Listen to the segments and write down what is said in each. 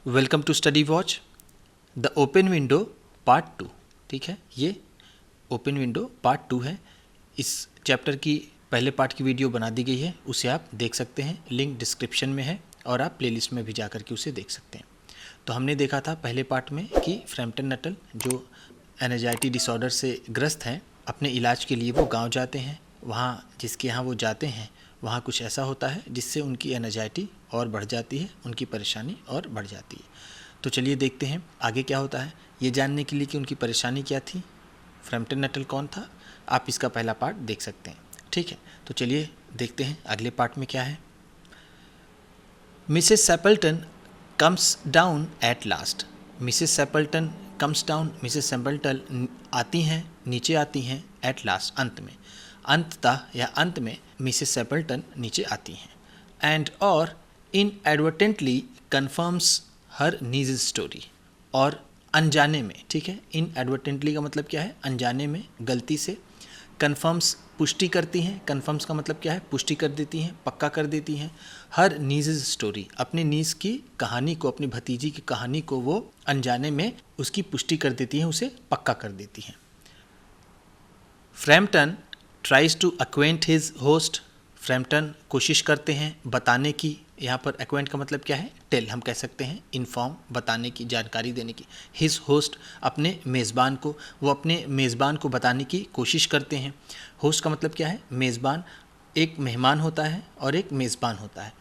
Welcome to study watch the open window part 2। ठीक है, ये ओपन विंडो पार्ट 2 है। इस चैप्टर की पहले पार्ट की वीडियो बना दी गई है, उसे आप देख सकते हैं, लिंक डिस्क्रिप्शन में है और आप प्लेलिस्ट में भी जा कर के उसे देख सकते हैं। तो हमने देखा था पहले पार्ट में कि फ्रैम्पटन नटल जो एंजाइटी डिसऑर्डर से ग्रस्त हैं, अपने इलाज के लिए वो गांव जाते हैं। वहाँ जिसके यहाँ वो जाते हैं वहाँ कुछ ऐसा होता है जिससे उनकी एंजाइटी और बढ़ जाती है, उनकी परेशानी और बढ़ जाती है। तो चलिए देखते हैं आगे क्या होता है। ये जानने के लिए कि उनकी परेशानी क्या थी, फ्रैम्पटन नटल कौन था, आप इसका पहला पार्ट देख सकते हैं। ठीक है, तो चलिए देखते हैं अगले पार्ट में क्या है। Mrs Sappleton comes down at last. Mrs Sappleton comes down, Mrs Sappleton आती हैं, नीचे आती हैं, एट लास्ट अंत में, अंततः या अंत में मिसेस सैपल्टन नीचे आती हैं। एंड और इनएडवर्टेंटली कन्फर्म्स हर नीज स्टोरी, और अनजाने में, ठीक है, इनएडवर्टेंटली का मतलब क्या है, अनजाने में, गलती से, कन्फर्म्स पुष्टि करती हैं, कन्फर्म्स का मतलब क्या है, पुष्टि कर देती हैं, पक्का कर देती हैं, हर नीज स्टोरी, अपने नीज की कहानी को, अपनी भतीजी की कहानी को वो अनजाने में उसकी पुष्टि कर देती हैं, उसे पक्का कर देती हैं। Framton tries to acquaint his host. Framton कोशिश करते हैं बताने की, यहाँ पर अक्वेंट का मतलब क्या है, टेल हम कह सकते हैं, इन्फॉर्म, बताने की, जानकारी देने की। हिज होस्ट अपने मेज़बान को, वो अपने मेज़बान को बताने की कोशिश करते हैं। होस्ट का मतलब क्या है, मेज़बान। एक मेहमान होता है और एक मेज़बान होता है।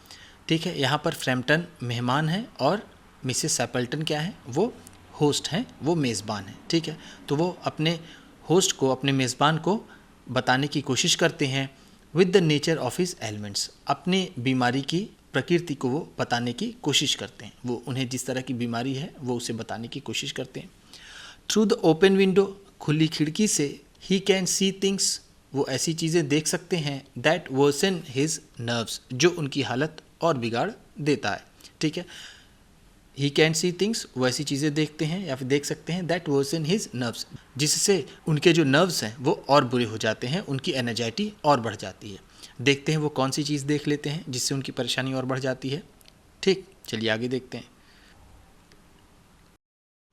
ठीक है, यहाँ पर फ्रैम्पटन मेहमान है और मिसेस सैपल्टन क्या है, वो होस्ट हैं, वो मेज़बान हैं। ठीक है, तो वो अपने होस्ट को, अपने मेज़बान को बताने की कोशिश करते हैं with the nature of his elements, अपने बीमारी की प्रकृति को वो बताने की कोशिश करते हैं। वो उन्हें जिस तरह की बीमारी है वो उसे बताने की कोशिश करते हैं। थ्रू द ओपन विंडो, खुली खिड़की से, ही कैन सी थिंग्स, वो ऐसी चीज़ें देख सकते हैं, दैट वर्सन हिज नर्व्स, जो उनकी हालत और बिगाड़ देता है। ठीक है, ही कैन सी थिंग्स, वो ऐसी चीज़ें देखते हैं या फिर देख सकते हैं, दैट वर्सन हिज नर्व्स, जिससे उनके जो नर्व्स हैं वो और बुरे हो जाते हैं, उनकी एनर्जाइटी और बढ़ जाती है। देखते हैं वो कौन सी चीज़ देख लेते हैं जिससे उनकी परेशानी और बढ़ जाती है। ठीक, चलिए आगे देखते हैं।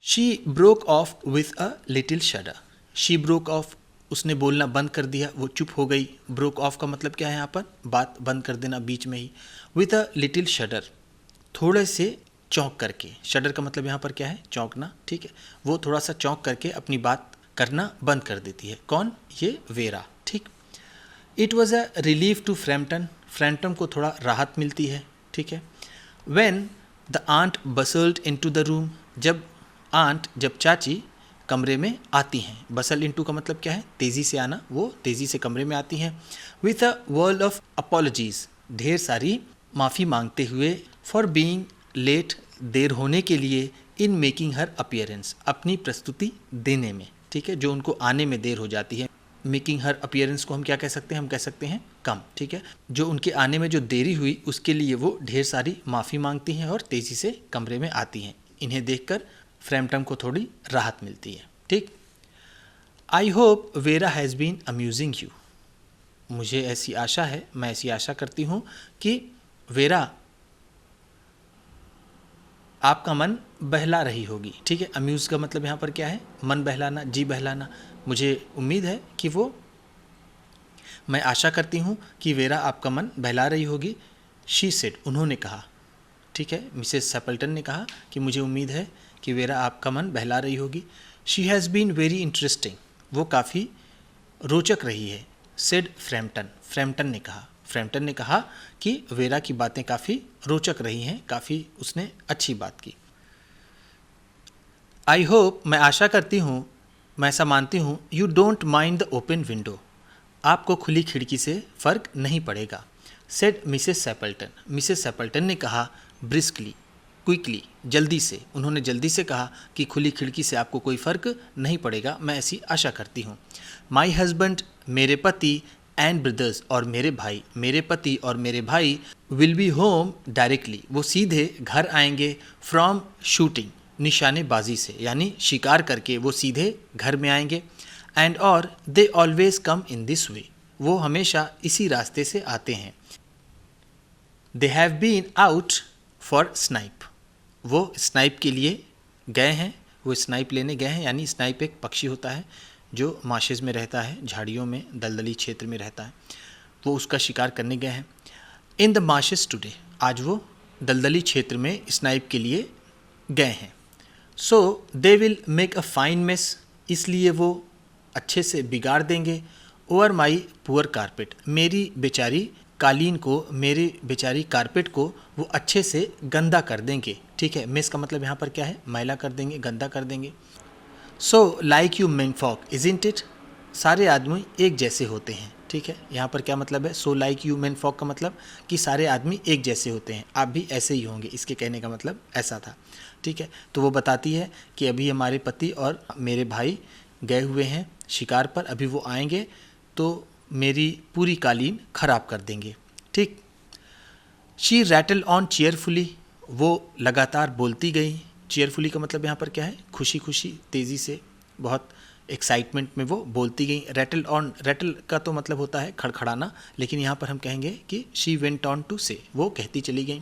She broke of with a little शडर। She broke of, उसने बोलना बंद कर दिया, वो चुप हो गई। ब्रोक ऑफ का मतलब क्या है, यहाँ पर बात बंद कर देना बीच में ही। विथ अ लिटिल शडर, थोड़े से चौंक करके। शडर का मतलब यहाँ पर क्या है, चौंकना। ठीक है, वो थोड़ा सा चौंक करके अपनी बात करना बंद कर देती है। कौन, ये वेरा। ठीक, it was a relief to Framton, Framton को थोड़ा राहत मिलती है। ठीक है, when the aunt bustled into the room, जब आंट, जब चाची कमरे में आती हैं। बसल इनटू का मतलब क्या है, तेज़ी से आना, वो तेज़ी से कमरे में आती हैं। With a world of apologies, ढेर सारी माफ़ी मांगते हुए, फॉर बीइंग लेट, देर होने के लिए, इन मेकिंग हर अपीयरेंस, अपनी प्रस्तुति देने में। ठीक है, जो उनको आने में देर हो जाती है। मेकिंग हर अपीयरेंस को हम क्या कह सकते हैं, हम कह सकते हैं कम। ठीक है, जो उनके आने में जो देरी हुई उसके लिए वो ढेर सारी माफ़ी मांगती हैं और तेज़ी से कमरे में आती हैं। इन्हें देखकर फ्रैम्पटन को थोड़ी राहत मिलती है। ठीक, I hope Vera has been amusing you, मुझे ऐसी आशा है, मैं ऐसी आशा करती हूँ कि वेरा आपका मन बहला रही होगी। ठीक है, अम्यूज़ का मतलब यहाँ पर क्या है, मन बहलाना, जी बहलाना। मुझे उम्मीद है कि वो, मैं आशा करती हूँ कि वेरा आपका मन बहला रही होगी। शी सेड, उन्होंने कहा। ठीक है, मिसेस सैपल्टन ने कहा कि मुझे उम्मीद है कि वेरा आपका मन बहला रही होगी। She has been very interesting, वो काफ़ी रोचक रही है। सेड फ्रैम्पटन, फ्रैम्पटन ने कहा। फ्रैम्पटन ने कहा कि वेरा की बातें काफ़ी रोचक रही हैं, काफ़ी उसने अच्छी बात की। आई होप, मैं आशा करती हूँ, मैं ऐसा मानती हूँ, you don't mind the open window, आपको खुली खिड़की से फ़र्क नहीं पड़ेगा। Said Mrs Sappleton, Mrs Sappleton ने कहा, ब्रिस्कली, क्विकली, जल्दी से। उन्होंने जल्दी से कहा कि खुली खिड़की से आपको कोई फ़र्क नहीं पड़ेगा, मैं ऐसी आशा करती हूँ। माई हस्बैंड, मेरे पति, एंड ब्रदर्स, और मेरे भाई, मेरे पति और मेरे भाई, विल बी होम डायरेक्टली, वो सीधे घर आएंगे, फ्रॉम शूटिंग, निशानेबाजी से, यानी शिकार करके वो सीधे घर में आएंगे। एंड और they always come in this way, वो हमेशा इसी रास्ते से आते हैं। They have been out for snipe, वो स्नाइप के लिए गए हैं, वो स्नाइप लेने गए हैं, यानी स्नाइप एक पक्षी होता है जो मार्शेज में रहता है, झाड़ियों में, दलदली क्षेत्र में रहता है, वो उसका शिकार करने गए हैं। इन द मार्शेज टुडे, आज वो दलदली क्षेत्र में स्नाइप के लिए गए हैं। So they will make a fine mess, इसलिए वो अच्छे से बिगाड़ देंगे। ओवर माई पुअर कारपेट, मेरी बेचारी कालीन को, मेरी बेचारी कारपेट को वो अच्छे से गंदा कर देंगे। ठीक है, मेस का मतलब यहाँ पर क्या है, मैला कर देंगे, गंदा कर देंगे। So like you menfolk isn't it, सारे आदमी एक जैसे होते हैं। ठीक है, यहाँ पर क्या मतलब है, so like you menfolk का मतलब कि सारे आदमी एक जैसे होते हैं, आप भी ऐसे ही होंगे, इसके कहने का मतलब ऐसा था। ठीक है, तो वो बताती है कि अभी हमारे पति और मेरे भाई गए हुए हैं शिकार पर, अभी वो आएंगे तो मेरी पूरी कालीन खराब कर देंगे। ठीक, शी रैटल ऑन चेयरफुली, वो लगातार बोलती गई। चेयरफुली का मतलब यहाँ पर क्या है, खुशी खुशी, तेज़ी से, बहुत एक्साइटमेंट में वो बोलती गई। रैटल ऑन, रैटल का तो मतलब होता है खड़खड़ाना, लेकिन यहाँ पर हम कहेंगे कि शी वेंट ऑन टू से, वो कहती चली गई।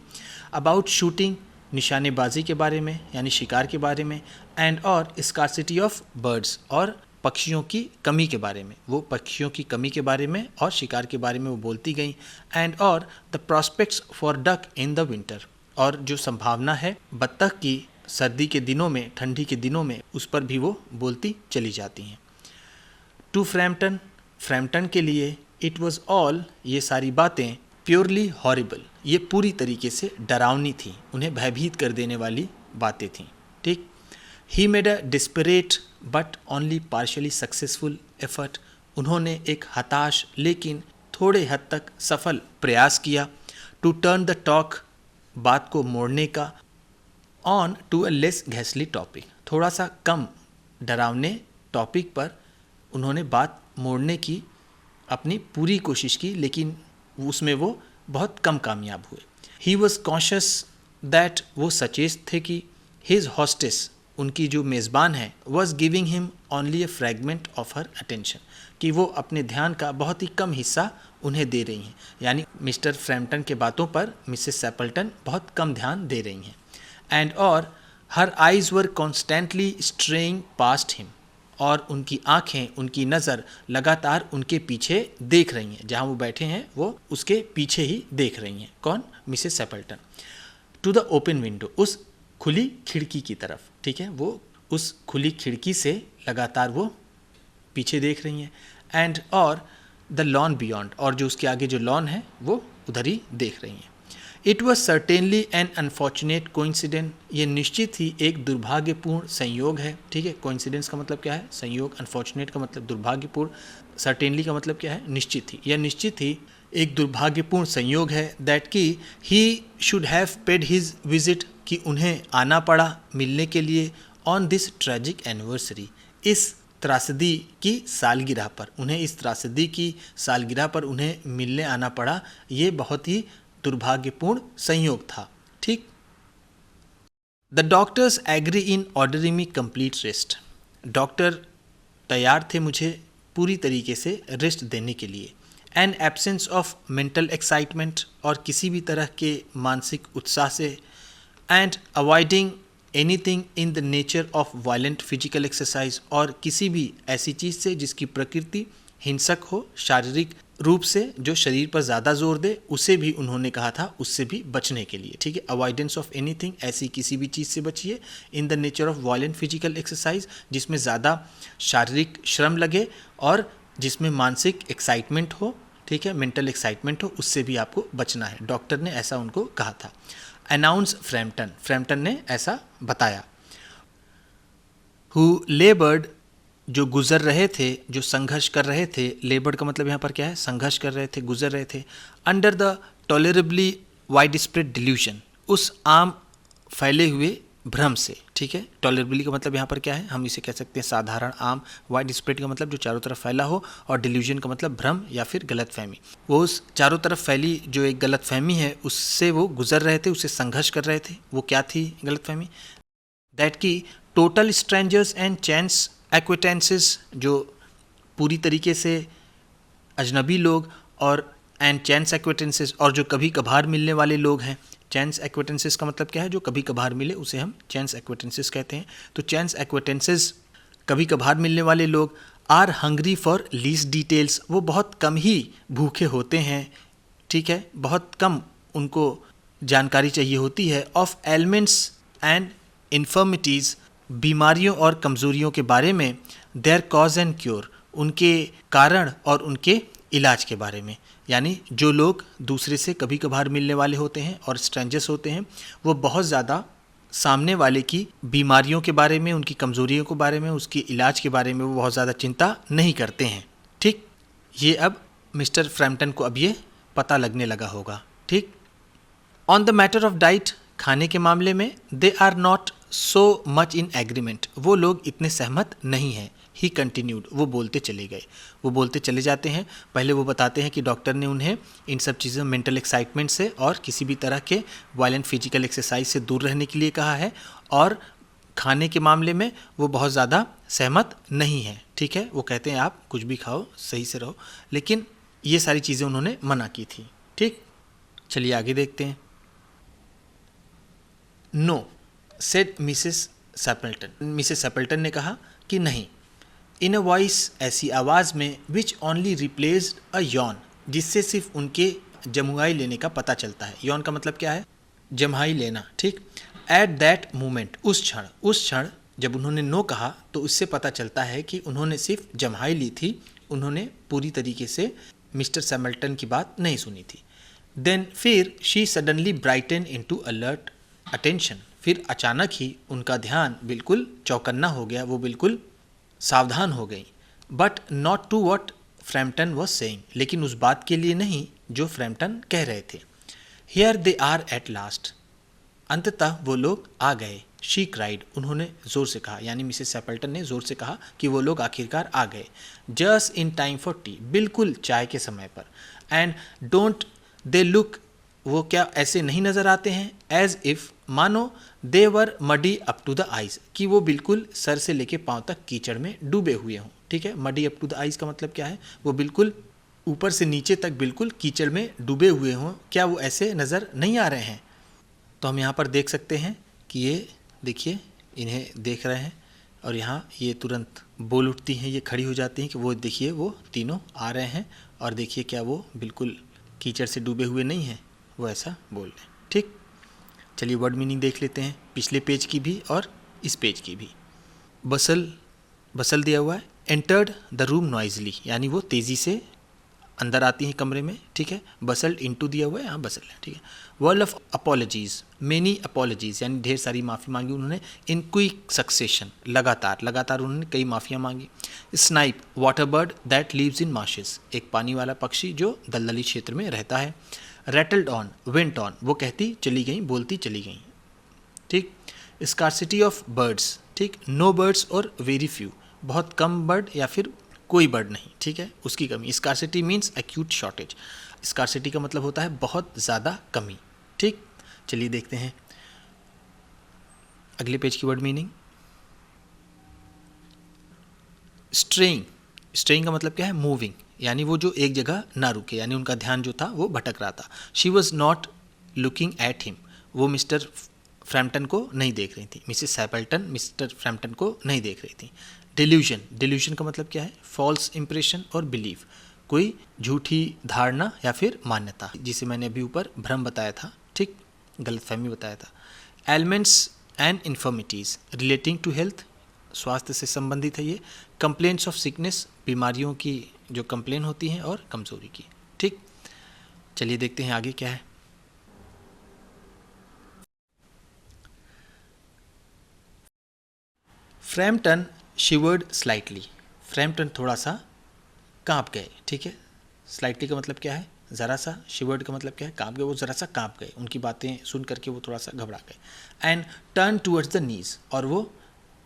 अबाउट शूटिंग, निशानेबाजी के बारे में, यानी शिकार के बारे में। एंड और स्कार्सिटी ऑफ बर्ड्स, और पक्षियों की कमी के बारे में, वो पक्षियों की कमी के बारे में और शिकार के बारे में वो बोलती गई। एंड और the prospects for duck in the winter, और जो संभावना है बत्तख की सर्दी के दिनों में, ठंडी के दिनों में, उस पर भी वो बोलती चली जाती हैं। टू फ्रैम्पटन, फ्रैम्पटन के लिए, इट वॉज ऑल, ये सारी बातें, प्योरली हॉरिबल, ये पूरी तरीके से डरावनी थी, उन्हें भयभीत कर देने वाली बातें थीं। ठीक, he made a desperate but only partially successful effort, उन्होंने एक हताश लेकिन थोड़े हद तक सफल प्रयास किया। टू टर्न द टॉक, बात को मोड़ने का। ऑन टू अ लेस घैसली टॉपिक, थोड़ा सा कम डरावने टॉपिक पर उन्होंने बात मोड़ने की अपनी पूरी कोशिश की, लेकिन उसमें वो बहुत कम कामयाब हुए। ही वॉज कॉन्शियस दैट, वो सचेत थे कि हिज हॉस्टेस, उनकी जो मेज़बान है, was giving him only a fragment of her attention, कि वो अपने ध्यान का बहुत ही कम हिस्सा उन्हें दे रही हैं, यानी मिस्टर फ्रैम्पटन के बातों पर मिसेस सैपल्टन बहुत कम ध्यान दे रही हैं। एंड और हर आइज़ वर कॉन्स्टेंटली स्ट्रेइंग पास्ट हिम, और उनकी आँखें, उनकी नज़र लगातार उनके पीछे देख रही हैं, जहाँ वो बैठे हैं वो उसके पीछे ही देख रही हैं। कौन, Mrs Sappleton. To the open window, उस खुली खिड़की की तरफ। ठीक है, वो उस खुली खिड़की से लगातार वो पीछे देख रही हैं। एंड और द लॉन बियॉन्ड, और जो उसके आगे जो लॉन है वो उधर ही देख रही हैं। It was certainly an unfortunate coincidence, ये निश्चित ही एक दुर्भाग्यपूर्ण संयोग है। ठीक है, कोइंसिडेंस का मतलब क्या है, संयोग। अनफॉर्चुनेट का मतलब दुर्भाग्यपूर्ण। सर्टेनली का मतलब क्या है, निश्चित ही। यह निश्चित ही एक दुर्भाग्यपूर्ण संयोग है। दैट कि he should have paid his visit, कि उन्हें आना पड़ा मिलने के लिए। ऑन दिस ट्रेजिक एनिवर्सरी, इस त्रासदी की सालगिरह पर, उन्हें इस त्रासदी की सालगिरह पर उन्हें मिलने आना पड़ा, ये बहुत ही दुर्भाग्यपूर्ण संयोग था। ठीक, the doctors agree in ordering me complete rest, doctor तैयार थे मुझे पूरी तरीके से रेस्ट देने के लिए। An absence of mental excitement, और किसी भी तरह के मानसिक उत्साह से। And avoiding anything in the nature of violent physical exercise, और किसी भी ऐसी चीज़ से जिसकी प्रकृति हिंसक हो, शारीरिक रूप से जो शरीर पर ज़्यादा जोर दे, उसे भी उन्होंने कहा था, उससे भी बचने के लिए। ठीक है, अवॉइडेंस ऑफ एनीथिंग, ऐसी किसी भी चीज़ से बचिए। इन the nature of violent physical exercise, जिसमें ज़्यादा शारीरिक श्रम लगे और जिसमें मानसिक एक्साइटमेंट हो। ठीक है, मेंटल एक्साइटमेंट हो, उससे भी आपको बचना है। डॉक्टर ने ऐसा उनको कहा था। अनाउंस फ्रैम्पटन, फ्रैम्पटन ने ऐसा बताया। हु लेबर्ड, जो गुजर रहे थे, जो संघर्ष कर रहे थे। लेबर्ड का मतलब यहाँ पर क्या है, संघर्ष कर रहे थे, गुजर रहे थे। Under the tolerably widespread delusion, उस आम फैले हुए भ्रम से। ठीक है, टॉलरेबली का मतलब यहाँ पर क्या है, हम इसे कह सकते हैं साधारण, आम। वाइड स्प्रेड का मतलब जो चारों तरफ फैला हो, और डिल्यूजन का मतलब भ्रम या फिर गलतफहमी। वो उस चारों तरफ फैली जो एक गलतफहमी है, उससे वो गुजर रहे थे, उससे संघर्ष कर रहे थे। वो क्या थी गलतफहमी, दैट की टोटल स्ट्रेंजर्स एंड चैंस एक्विटेंसेस, जो पूरी तरीके से अजनबी लोग, और एंड चैंस एक्विटेंसेस, और जो कभी कभार मिलने वाले लोग हैं। चैंस एक्वेटेंसेस का मतलब क्या है? जो कभी कभार मिले उसे हम चैंस एक्वेटेंसेस कहते हैं। तो चैंस एक्वेटेंसेस, कभी कभार मिलने वाले लोग, are hungry for least details, वो बहुत कम ही भूखे होते हैं, ठीक है, बहुत कम उनको जानकारी चाहिए होती है, ऑफ एलिमेंट्स एंड इन्फर्मिटीज़, बीमारियों और कमज़ोरियों के बारे में, देयर कॉज एंड क्योर, उनके कारण और उनके इलाज के बारे में। यानी जो लोग दूसरे से कभी कभार मिलने वाले होते हैं और स्ट्रेंजर्स होते हैं, वो बहुत ज़्यादा सामने वाले की बीमारियों के बारे में, उनकी कमज़ोरियों के बारे में, उसके इलाज के बारे में वो बहुत ज़्यादा चिंता नहीं करते हैं। ठीक, ये अब मिस्टर फ्रैम्पटन को अब ये पता लगने लगा होगा। ठीक, on the matter of diet, खाने के मामले में, they are not so much in agreement, वो लोग इतने सहमत नहीं हैं। ही कंटिन्यूड, वो बोलते चले गए, वो बोलते चले जाते हैं। पहले वो बताते हैं कि डॉक्टर ने उन्हें इन सब चीज़ों, मेंटल एक्साइटमेंट से और किसी भी तरह के वायलेंट फिजिकल एक्सरसाइज से दूर रहने के लिए कहा है, और खाने के मामले में वो बहुत ज़्यादा सहमत नहीं है। ठीक है, वो कहते हैं आप कुछ भी खाओ, सही से रहो, लेकिन ये सारी चीज़ें उन्होंने मना की थी। ठीक, चलिए आगे देखते हैं। No, said Mrs Sappleton, Mrs Sappleton ने कहा कि नहीं। इन अ वॉइस, ऐसी आवाज़ में, which only replaced a Yon, जिससे सिर्फ उनके जमुआई लेने का पता चलता है। यॉन का मतलब क्या है? जम्हाई लेना। ठीक, एट दैट मोमेंट, उस क्षण जब उन्होंने नो कहा तो उससे पता चलता है कि उन्होंने सिर्फ जम्हाई ली थी, उन्होंने पूरी तरीके से मिस्टर सैपल्टन की बात नहीं सुनी थी। देन फिर she suddenly brighten into alert attention, फिर अचानक ही उनका ध्यान बिल्कुल चौकन्ना हो गया, वो बिल्कुल सावधान हो गई। But not to what Frampton was saying, लेकिन उस बात के लिए नहीं जो फ्रैम्पटन कह रहे थे। Here they are at last, अंततः वो लोग आ गए। शी क्राइड, उन्होंने ज़ोर से कहा, यानी मिसेस सैपल्टन ने ज़ोर से कहा कि वो लोग आखिरकार आ गए। Just in time for T, बिल्कुल चाय के समय पर। एंड डोंट दे लुक, वो क्या ऐसे नहीं नज़र आते हैं, एज इफ़, मानो they were muddy up to the eyes, कि वो बिल्कुल सर से लेके पाँव तक कीचड़ में डूबे हुए हों। ठीक है, muddy up to the eyes का मतलब क्या है? वो बिल्कुल ऊपर से नीचे तक बिल्कुल कीचड़ में डूबे हुए हों, क्या वो ऐसे नज़र नहीं आ रहे हैं? तो हम यहाँ पर देख सकते हैं कि ये देखिए, इन्हें देख रहे हैं और यहाँ ये तुरंत बोल उठती हैं, ये खड़ी हो जाती हैं कि वो देखिए वो तीनों आ रहे हैं, और देखिए क्या वो बिल्कुल कीचड़ से डूबे हुए नहीं हैं, वो ऐसा बोल रहे हैं। ठीक, चलिए वर्ड मीनिंग देख लेते हैं, पिछले पेज की भी और इस पेज की भी। बसल दिया हुआ है, एंटर्ड द रूम नॉइजली, यानी वो तेज़ी से अंदर आती हैं कमरे में। ठीक है, बसल्ड इनटू दिया हुआ है, यहाँ बसल है। ठीक है, word of apologies, many apologies, यानी ढेर सारी माफ़ी मांगी उन्होंने। इन क्विक सक्सेशन, लगातार उन्होंने कई माफ़ियाँ मांगी। Snipe, water bird that lives in marshes, एक पानी वाला पक्षी जो दलदली क्षेत्र में रहता है। रैटल्ड ऑन, वेंट ऑन, वो कहती चली गई, बोलती चली गई। ठीक, स्कार्सिटी ऑफ बर्ड्स, ठीक, नो बर्ड्स और वेरी फ्यू, बहुत कम बर्ड या फिर कोई बर्ड नहीं। ठीक है, उसकी कमी। Scarcity means acute shortage, scarcity का मतलब होता है बहुत ज़्यादा कमी। ठीक, चलिए देखते हैं अगले पेज की वर्ड मीनिंग। स्ट्रेइंग का मतलब क्या है? मूविंग, यानी वो जो एक जगह ना रुके, यानी उनका ध्यान जो था वो भटक रहा था। She was not looking at him, वो मिस्टर फ्रैम्पटन को नहीं देख रही थी। मिसेस सैपल्टन मिस्टर फ्रैम्पटन को नहीं देख रही थी। डिल्यूजन का मतलब क्या है? फॉल्स इंप्रेशन और बिलीव, कोई झूठी धारणा या फिर मान्यता, जिसे मैंने अभी ऊपर भ्रम बताया था। ठीक, गलतफहमी बताया था। Ailments and infirmities relating to health, स्वास्थ्य से संबंधित है ये। कंप्लेंट्स ऑफ सिकनेस, बीमारियों की जो कंप्लेन होती हैं और कमज़ोरी की। ठीक, चलिए देखते हैं आगे क्या है। फ्रैम्पटन शिवर्ड स्लाइटली, फ्रैम्पटन थोड़ा सा काँप गए। ठीक है, स्लाइटली का मतलब क्या है? ज़रा सा। शिवर्ड का मतलब क्या है? काँप गए, वो ज़रा सा काँप गए, उनकी बातें सुन करके वो थोड़ा सा घबरा गए। And turn towards the knees, और वो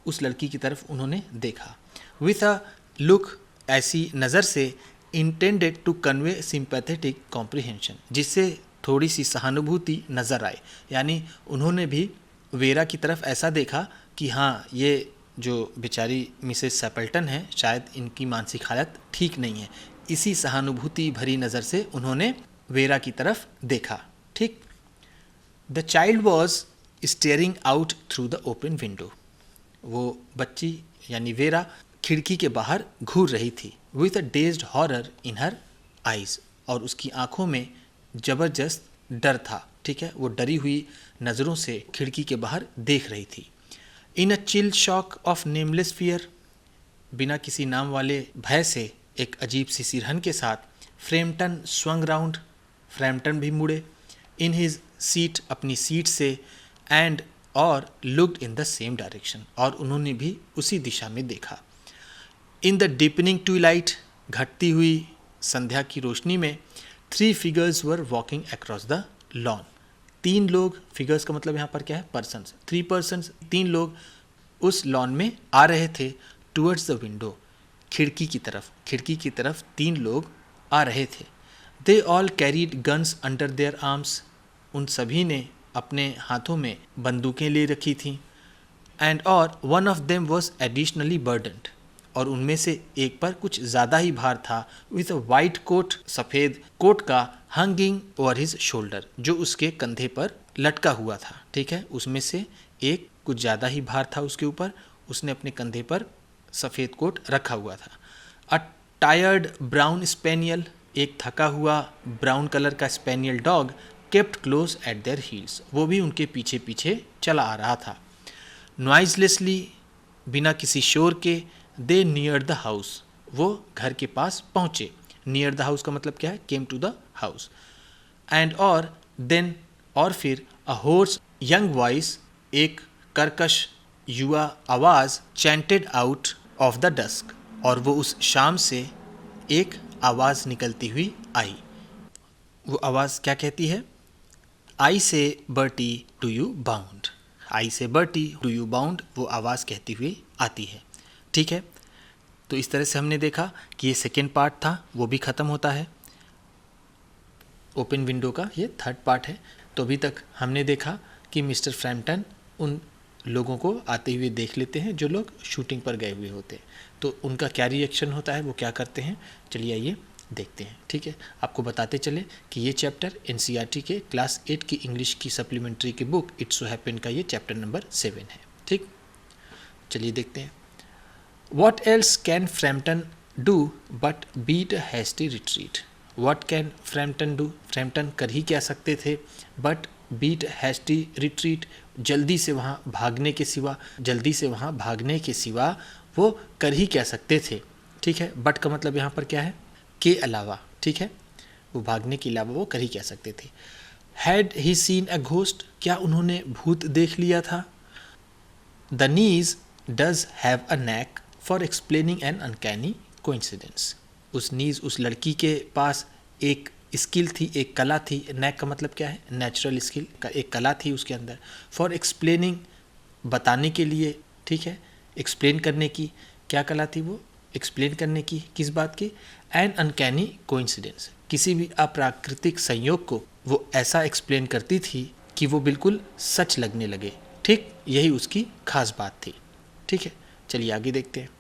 उस लड़की की तरफ उन्होंने देखा। विथ अ लुक, ऐसी नज़र से, intended to convey sympathetic comprehension, जिससे थोड़ी सी सहानुभूति नज़र आए, यानी उन्होंने भी वेरा की तरफ ऐसा देखा कि हाँ, ये जो बेचारी मिसेस सैपल्टन है, शायद इनकी मानसिक हालत ठीक नहीं है। इसी सहानुभूति भरी नज़र से उन्होंने वेरा की तरफ देखा। ठीक, the child was staring out through the open window. वो बच्ची यानी वेरा खिड़की के बाहर घूर रही थी। With a dazed horror in her eyes, और उसकी आंखों में जबरदस्त डर था। ठीक है, वो डरी हुई नज़रों से खिड़की के बाहर देख रही थी। In a chill shock of nameless fear, बिना किसी नाम वाले भय से एक अजीब सी सिरहन के साथ, फ्रैम्पटन स्वंग राउंड, फ्रैम्पटन भी मुड़े, इन हिज सीट, अपनी सीट से, एंड और looked in the same direction, और उन्होंने भी उसी दिशा में देखा। इन द डीपनिंग ट्विलाइट, घटती हुई संध्या की रोशनी में, 3 figures were walking across the lawn. 3 लोग, फिगर्स का मतलब यहाँ पर क्या है, पर्सन्स, 3 पर्सन्स, 3 लोग उस लॉन में आ रहे थे। टूवर्ड्स द विंडो, खिड़की की तरफ 3 लोग आ रहे थे। They all carried guns under their arms, उन सभी ने अपने हाथों में बंदूकें ले रखी थीं। एंड और one of them was additionally burdened, और उनमें से एक पर कुछ ज़्यादा ही भार था। विथ अ वाइट कोट, सफ़ेद कोट का, हंगिंग ओवर हिज शोल्डर, जो उसके कंधे पर लटका हुआ था। ठीक है, उसमें से एक कुछ ज़्यादा ही भार था उसके ऊपर, उसने अपने कंधे पर सफ़ेद कोट रखा हुआ था। अ टायर्ड ब्राउन स्पेनियल, एक थका हुआ ब्राउन कलर का spaniel dog, kept close eight there heels, वो भी उनके पीछे पीछे चला आ रहा था। नॉइजलेसली, बिना किसी शोर के, दे नियर द हाउस, वो घर के पास पहुँचे। नियर द हाउस का मतलब क्या है, came to the house. And और देन, और फिर, अ होर्स यंग वॉइस, एक कर्कश युवा आवाज़, chanted out of the dusk, और वो उस शाम से एक आवाज़ निकलती हुई आई। वो आवाज़ क्या कहती है, आई से बर्टी टू यू बाउंड, आई से बर्टी टू यू बाउंड, वो आवाज़ कहती हुई आती है। ठीक है, तो इस तरह से हमने देखा कि ये सेकेंड पार्ट था, वो भी ख़त्म होता है। ओपन विंडो का ये थर्ड पार्ट है। तो अभी तक हमने देखा कि मिस्टर फ्रैम्पटन उन लोगों को आते हुए देख लेते हैं जो लोग शूटिंग पर गए हुए होते हैं, तो उनका क्या रिएक्शन होता है, वो क्या करते हैं, चलिए आइए देखते हैं। ठीक है, आपको बताते चले कि ये चैप्टर एनसीईआरटी के क्लास 8 की इंग्लिश की सप्लीमेंट्री की बुक इट्स सो हैपेन का ये चैप्टर नंबर 7 है। ठीक, चलिए देखते हैं। What else can Frampton do but beat a hasty retreat? What can Frampton do? Frampton कर ही क्या सकते थे, but beat a hasty retreat, जल्दी से वहाँ भागने के सिवा वो कर ही क्या सकते थे। ठीक है, बट का मतलब यहाँ पर क्या है, के अलावा। ठीक है, वो भागने के अलावा वो कर ही क्या सकते थे। Had he seen a ghost? क्या उन्होंने भूत देख लिया था। The niece does have a knack for explaining an uncanny coincidence, उस नीज, उस लड़की के पास एक स्किल थी, एक कला थी। नैक का मतलब क्या है, नेचुरल स्किल का, एक कला थी उसके अंदर। फॉर एक्सप्लेनिंग, बताने के लिए। ठीक है, एक्सप्लेन करने की क्या कला थी, वो एक्सप्लेन करने की, किस बात की, एन अनकैनी कोइंसिडेंस, किसी भी अप्राकृतिक संयोग को वो ऐसा एक्सप्लेन करती थी कि वो बिल्कुल सच लगने लगे। ठीक, यही उसकी खास बात थी। ठीक है, चलिए आगे देखते हैं।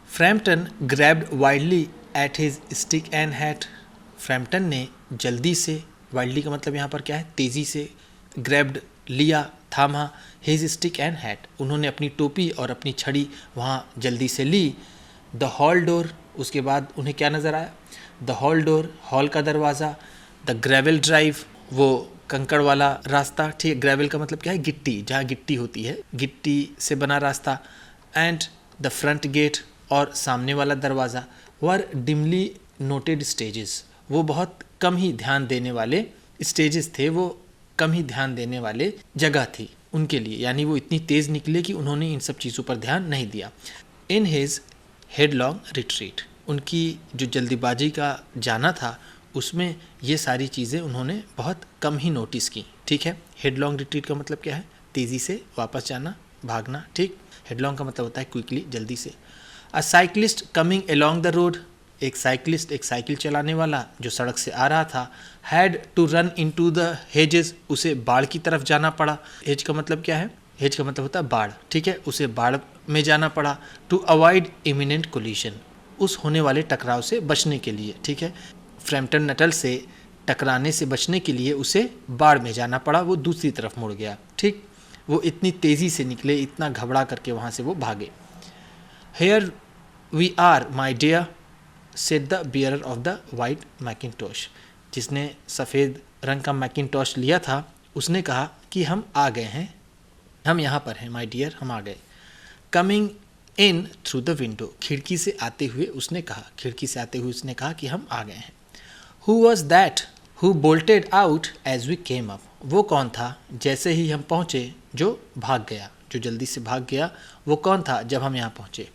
Frampton grabbed wildly at his stick and hat, Frampton ने जल्दी से, वाइल्डली का मतलब यहाँ पर क्या है, तेज़ी से, ग्रैब्ड लिया, थामा, हिज स्टिक एंड हैट, उन्होंने अपनी टोपी और अपनी छड़ी वहाँ जल्दी से ली। द हॉल डोर, उसके बाद उन्हें क्या नज़र आया, द हॉल डोर, हॉल का दरवाज़ा, द ग्रेवल ड्राइव, वो कंकड़ वाला रास्ता। ठीक, ग्रेवल का मतलब क्या है, गिट्टी, जहाँ गिट्टी होती है, गिट्टी से बना रास्ता। एंड द फ्रंट गेट, और सामने वाला दरवाज़ा। वर डिमली नोटेड स्टेजेस, वो बहुत कम ही ध्यान देने वाले स्टेजेस थे, वो कम ही ध्यान देने वाले जगह थी उनके लिए, यानी वो इतनी तेज़ निकले कि उन्होंने इन सब चीज़ों पर ध्यान नहीं दिया। इन हिज हेडलॉन्ग रिट्रीट, उनकी जो जल्दीबाजी का जाना था उसमें ये सारी चीज़ें उन्होंने बहुत कम ही नोटिस की। ठीक है, हेडलॉन्ग रिट्रीट का मतलब क्या है, तेज़ी से वापस जाना, भागना। ठीक, हेडलॉन्ग का मतलब होता है क्विकली, जल्दी से। A cyclist coming along the road, एक साइकिलिस्ट, एक साइकिल चलाने वाला जो सड़क से आ रहा था। Had to run into the hedges, उसे बाढ़ की तरफ जाना पड़ा। हेज का मतलब क्या है, हेज का मतलब होता है बाढ़। ठीक है, उसे बाढ़ में जाना पड़ा। टू अवॉइड इमिनेंट कोलिशन, उस होने वाले टकराव से बचने के लिए। ठीक है, फ्रैम्पटन नटल से टकराने से बचने के लिए उसे बाढ़ में जाना पड़ा, वो दूसरी तरफ मुड़ गया। ठीक, वो इतनी तेज़ी से निकले, इतना घबरा करके वहाँ से वो भागे। Here we are my dear said the bearer of the white mackintosh. जिसने सफ़ेद रंग का मैकिनटॉश लिया था उसने कहा कि हम आ गए हैं, हम यहाँ पर हैं माई डियर, हम आ गए। Coming in through the window, खिड़की से आते हुए उसने कहा, खिड़की से आते हुए उसने कहा कि हम आ गए हैं। Who was that who bolted out as we came up, वो कौन था जैसे ही हम पहुँचे जो भाग गया, जो जल्दी से भाग गया, वो कौन था जब हम यहाँ पहुँचे।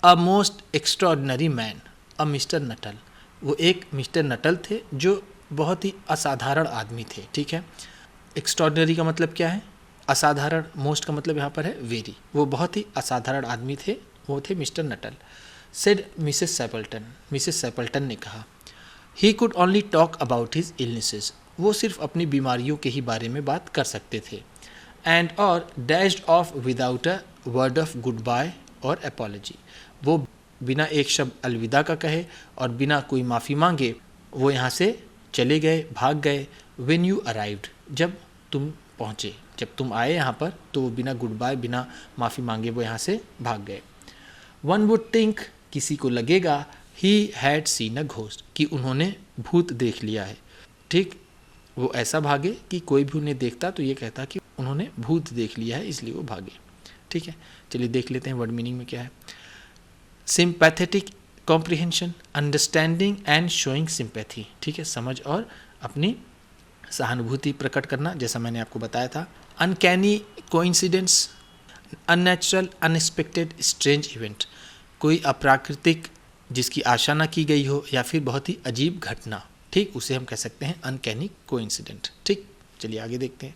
A most extraordinary man, a mister Nuttall, वो एक मिस्टर नटल थे जो बहुत ही असाधारण आदमी थे। ठीक है, एक्स्ट्रॉर्डनरी का मतलब क्या है, असाधारण, मोस्ट का मतलब यहाँ पर है वेरी, वो बहुत ही असाधारण आदमी थे, वो थे Mr Nuttel. Said Mrs Sappleton, Mrs Sappleton ने कहा। He could only talk about his illnesses, वो सिर्फ अपनी बीमारियों के ही बारे में बात कर सकते थे। एंड और dashed off without a word of goodbye और अपॉलॉजी, वो बिना एक शब्द अलविदा का कहे और बिना कोई माफ़ी मांगे वो यहाँ से चले गए, भाग गए। व्हेन यू अराइव्ड, जब तुम पहुँचे, जब तुम आए यहाँ पर, तो वो बिना गुड बाय, बिना माफ़ी मांगे वो यहाँ से भाग गए। वन वुड थिंक, किसी को लगेगा, he had seen a ghost, कि उन्होंने भूत देख लिया है। ठीक, वो ऐसा भागे कि कोई भी उन्हें देखता तो ये कहता कि उन्होंने भूत देख लिया है, इसलिए वो भागे। ठीक है, चलिए देख लेते हैं वर्ड मीनिंग में क्या है। Sympathetic comprehension, understanding and showing sympathy. ठीक है, समझ और अपनी सहानुभूति प्रकट करना, जैसा मैंने आपको बताया था। Uncanny coincidence, unnatural, unexpected, strange event, कोई अप्राकृतिक जिसकी आशा न की गई हो या फिर बहुत ही अजीब घटना। ठीक, उसे हम कह सकते हैं अनकैनी कोइंसिडेंट। ठीक, चलिए आगे देखते हैं।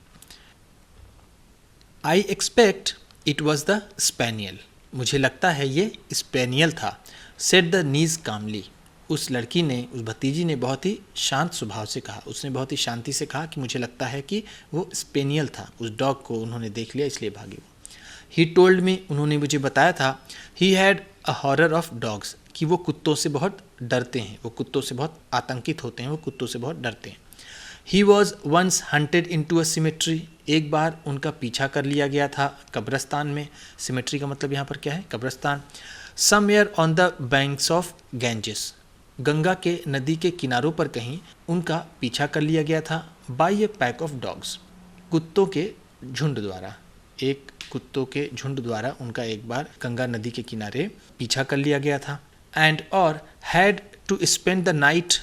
I expect it was the spaniel, मुझे लगता है ये स्पेनियल था। सेड द नीज कामली, उस लड़की ने, उस भतीजी ने बहुत ही शांत स्वभाव से कहा, उसने बहुत ही शांति से कहा कि मुझे लगता है कि वो स्पेनियल था, उस डॉग को उन्होंने देख लिया इसलिए भागे वो। ही टोल्ड मी, उन्होंने मुझे बताया था। He had a horror of dogs, कि वो कुत्तों से बहुत डरते हैं, वो कुत्तों से बहुत आतंकित होते हैं, वो कुत्तों से बहुत डरते हैं। He was once hunted into a cemetery, एक बार उनका पीछा कर लिया गया था कब्रस्तान में। सिमेट्री का मतलब यहाँ पर क्या है, कब्रस्तान। Somewhere on the banks of Ganges, Ganga के नदी के किनारों पर कहीं उनका पीछा कर लिया गया था। By a pack of dogs, कुत्तों के झुंड द्वारा, एक कुत्तों के झुंड द्वारा उनका एक बार गंगा नदी के किनारे पीछा कर लिया गया था। एंड और had to spend the night,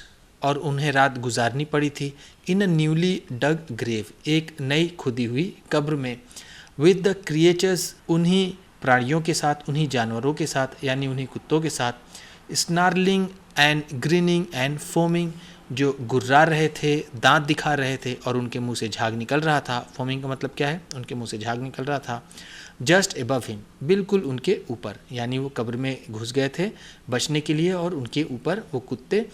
और उन्हें रात गुजारनी पड़ी थी। In a newly dug grave, एक नई खुदी हुई कब्र में। विद द क्रिएचर्स, उन्हीं प्राणियों के साथ, उन्हीं जानवरों के साथ, यानी उन्हीं कुत्तों के साथ। Snarling and grinning and foaming, जो गुर्रा रहे थे, दांत दिखा रहे थे और उनके मुंह से झाग निकल रहा था। फोमिंग का मतलब क्या है, उनके मुंह से झाग निकल रहा था। जस्ट एबव हिम, बिल्कुल उनके ऊपर, यानी वो कब्र में घुस गए थे बचने के लिए और उनके ऊपर वो कुत्ते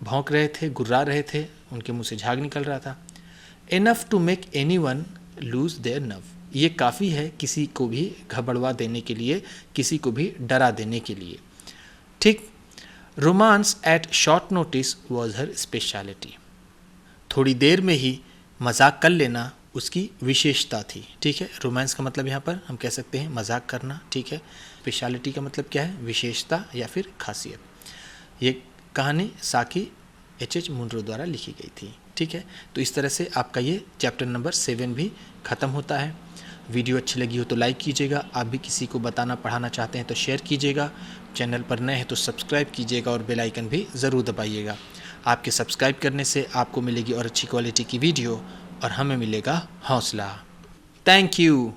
भौंक रहे थे, गुर्रा रहे थे, उनके मुंह से झाग निकल रहा था। Enough to make anyone lose their nerve, ये काफ़ी है किसी को भी घबड़वा देने के लिए, किसी को भी डरा देने के लिए। ठीक, romance at short notice was her speciality, थोड़ी देर में ही मजाक कर लेना उसकी विशेषता थी। ठीक है, रोमांस का मतलब यहाँ पर हम कह सकते हैं मजाक करना। ठीक है, स्पेशलिटी का मतलब क्या है, विशेषता या फिर खासियत। ये कहानी साकी H.H. मुनरो द्वारा लिखी गई थी। ठीक है, तो इस तरह से आपका ये चैप्टर नंबर 7 भी ख़त्म होता है। वीडियो अच्छी लगी हो तो लाइक कीजिएगा, आप भी किसी को बताना पढ़ाना चाहते हैं तो शेयर कीजिएगा, चैनल पर नए हैं तो सब्सक्राइब कीजिएगा और बेल आइकन भी ज़रूर दबाइएगा। आपके सब्सक्राइब करने से आपको मिलेगी और अच्छी क्वालिटी की वीडियो और हमें मिलेगा हौसला। Thank you.